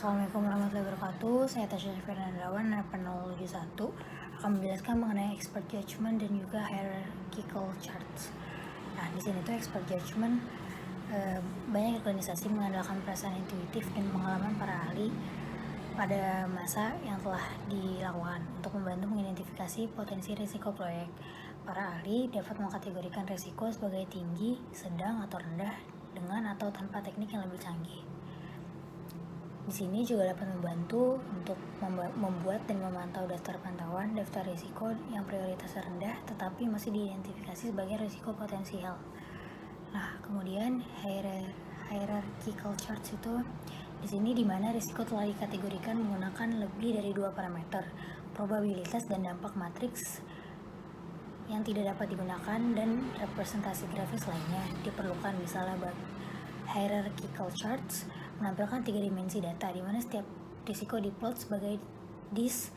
Assalamualaikum warahmatullahi wabarakatuh. Saya Tasya Fernandawan, Penologi 1, akan menjelaskan mengenai expert judgment dan juga hierarchical charts. Nah, di sini tuh expert judgment banyak organisasi mengandalkan perasaan intuitif dan pengalaman para ahli pada masa yang telah dilakukan untuk membantu mengidentifikasi potensi risiko proyek. Para ahli dapat mengkategorikan risiko sebagai tinggi, sedang, atau rendah dengan atau tanpa teknik yang lebih canggih. Di sini juga dapat membantu untuk membuat dan memantau daftar pantauan, daftar risiko yang prioritasnya rendah tetapi masih diidentifikasi sebagai risiko potensial. Nah, kemudian hierarchical charts itu di sini di mana risiko telah dikategorikan menggunakan lebih dari 2 parameter, probabilitas dan dampak matriks yang tidak dapat digunakan dan representasi grafis lainnya diperlukan. Misalnya hierarchical charts menampilkan 3 dimensi data di mana setiap risiko diplot sebagai dis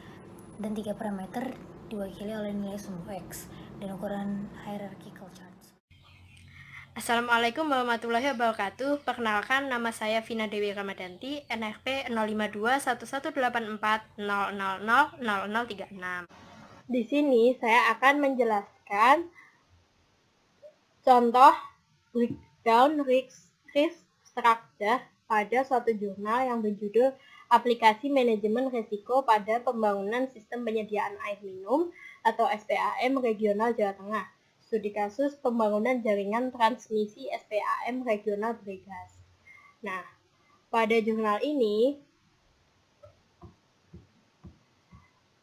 dan 3 parameter diwakili oleh nilai sumbu X dan ukuran hierarchical charts. Assalamualaikum warahmatullahi wabarakatuh. Perkenalkan, nama saya Vina Dewi Ramadanti, NRP 0521184000036. Di sini saya akan menjelaskan contoh breakdown risk structure pada suatu jurnal yang berjudul Aplikasi Manajemen Risiko pada Pembangunan Sistem Penyediaan Air Minum atau SPAM Regional Jawa Tengah. Studi kasus pembangunan jaringan transmisi SPAM regional Bregas. Nah, pada jurnal ini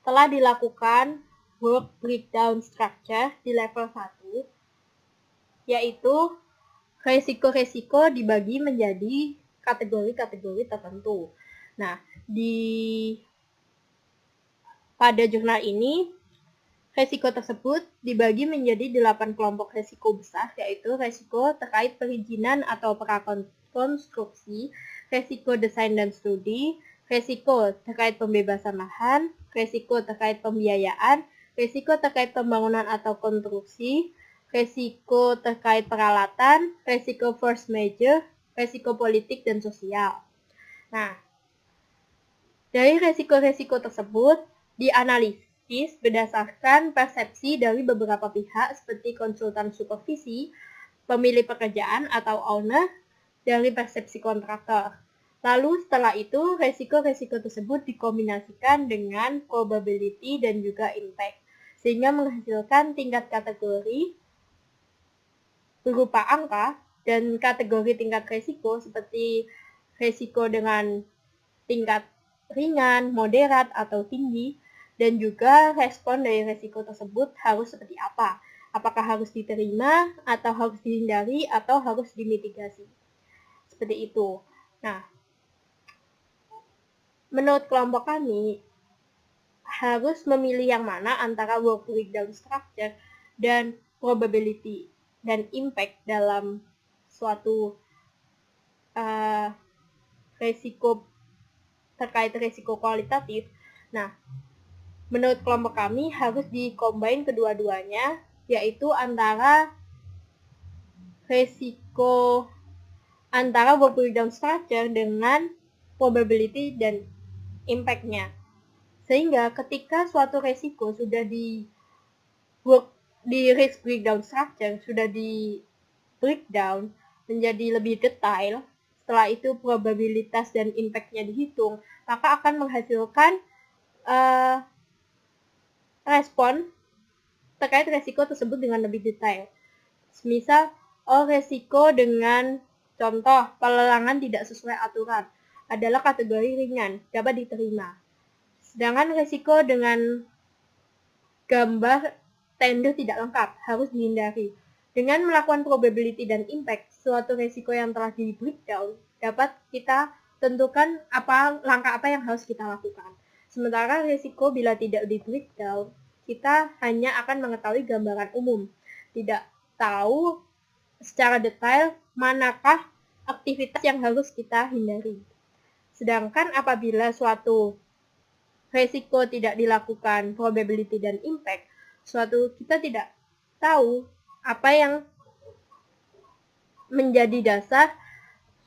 telah dilakukan work breakdown structure di level 1, yaitu resiko-resiko dibagi menjadi kategori-kategori tertentu. Nah, pada jurnal ini resiko tersebut dibagi menjadi 8 kelompok resiko besar, yaitu resiko terkait perizinan atau prakonstruksi, resiko desain dan studi, resiko terkait pembebasan lahan, resiko terkait pembiayaan, resiko terkait pembangunan atau konstruksi, resiko terkait peralatan, resiko force majeure, resiko politik dan sosial. Nah, dari resiko-resiko tersebut dianalisis berdasarkan persepsi dari beberapa pihak seperti konsultan supervisi, pemilik pekerjaan atau owner, dari persepsi kontraktor. Lalu setelah itu resiko-resiko tersebut dikombinasikan dengan probability dan juga impact, sehingga menghasilkan tingkat kategori berupa angka dan kategori tingkat resiko seperti resiko dengan tingkat ringan, moderat, atau tinggi, dan juga respon dari resiko tersebut harus seperti apa. Apakah harus diterima, atau harus dihindari, atau harus dimitigasi. Seperti itu. Nah, menurut kelompok kami, harus memilih yang mana antara work breakdown structure dan probability dan impact dalam suatu resiko terkait resiko kualitatif. Nah, menurut kelompok kami harus dikombin kedua-duanya, yaitu antara resiko antara work breakdown structure dengan probability dan impact-nya. Sehingga ketika suatu resiko sudah di risk breakdown structure sudah di breakdown menjadi lebih detail, setelah itu probabilitas dan impact-nya dihitung, maka akan menghasilkan respon terkait resiko tersebut dengan lebih detail. Misal, resiko dengan contoh pelelangan tidak sesuai aturan adalah kategori ringan, dapat diterima. Sedangkan resiko dengan gambar tender tidak lengkap, harus dihindari. Dengan melakukan probability dan impact, suatu resiko yang telah di breakdown dapat kita tentukan langkah apa yang harus kita lakukan. Sementara resiko bila tidak di breakdown, kita hanya akan mengetahui gambaran umum, tidak tahu secara detail manakah aktivitas yang harus kita hindari. Sedangkan apabila suatu resiko tidak dilakukan probability dan impact, kita tidak tahu apa yang menjadi dasar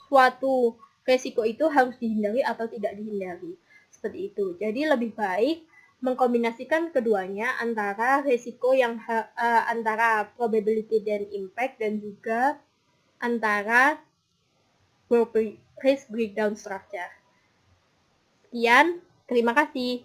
suatu resiko itu harus dihindari atau tidak dihindari. Seperti itu. Jadi lebih baik mengkombinasikan keduanya antara resiko yang antara probability dan impact dan juga antara risk breakdown structure. Sekian, terima kasih.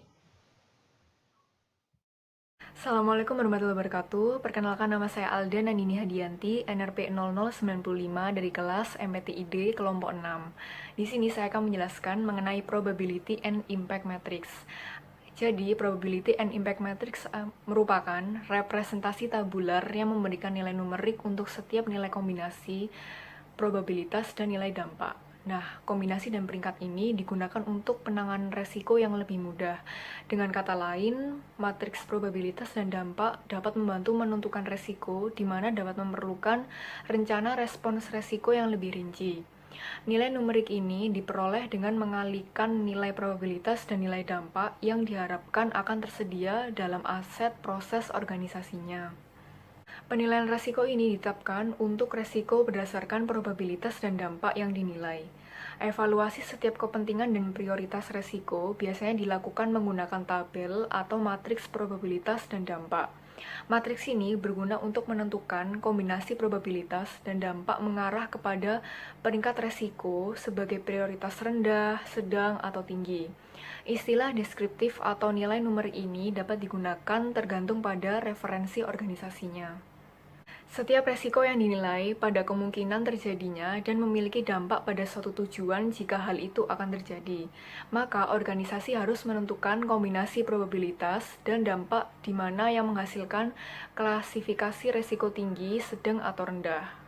Assalamualaikum warahmatullahi wabarakatuh. Perkenalkan, nama saya Alda Nandini Hadianti, NRP 0095 dari kelas MPTID kelompok 6. Di sini saya akan menjelaskan mengenai probability and impact matrix. Jadi, probability and impact matrix merupakan representasi tabular yang memberikan nilai numerik untuk setiap nilai kombinasi probabilitas dan nilai dampak. Nah, kombinasi dan peringkat ini digunakan untuk penanganan resiko yang lebih mudah. Dengan kata lain, matriks probabilitas dan dampak dapat membantu menentukan resiko, di mana dapat memerlukan rencana respons resiko yang lebih rinci. Nilai numerik ini diperoleh dengan mengalihkan nilai probabilitas dan nilai dampak yang diharapkan akan tersedia dalam aset proses organisasinya. Penilaian resiko ini ditetapkan untuk resiko berdasarkan probabilitas dan dampak yang dinilai. Evaluasi setiap kepentingan dan prioritas resiko biasanya dilakukan menggunakan tabel atau matriks probabilitas dan dampak. Matriks ini berguna untuk menentukan kombinasi probabilitas dan dampak mengarah kepada peringkat resiko sebagai prioritas rendah, sedang, atau tinggi. Istilah deskriptif atau nilai numerik ini dapat digunakan tergantung pada referensi organisasinya. Setiap resiko yang dinilai pada kemungkinan terjadinya dan memiliki dampak pada suatu tujuan jika hal itu akan terjadi. Maka organisasi harus menentukan kombinasi probabilitas dan dampak di mana yang menghasilkan klasifikasi resiko tinggi, sedang, atau rendah.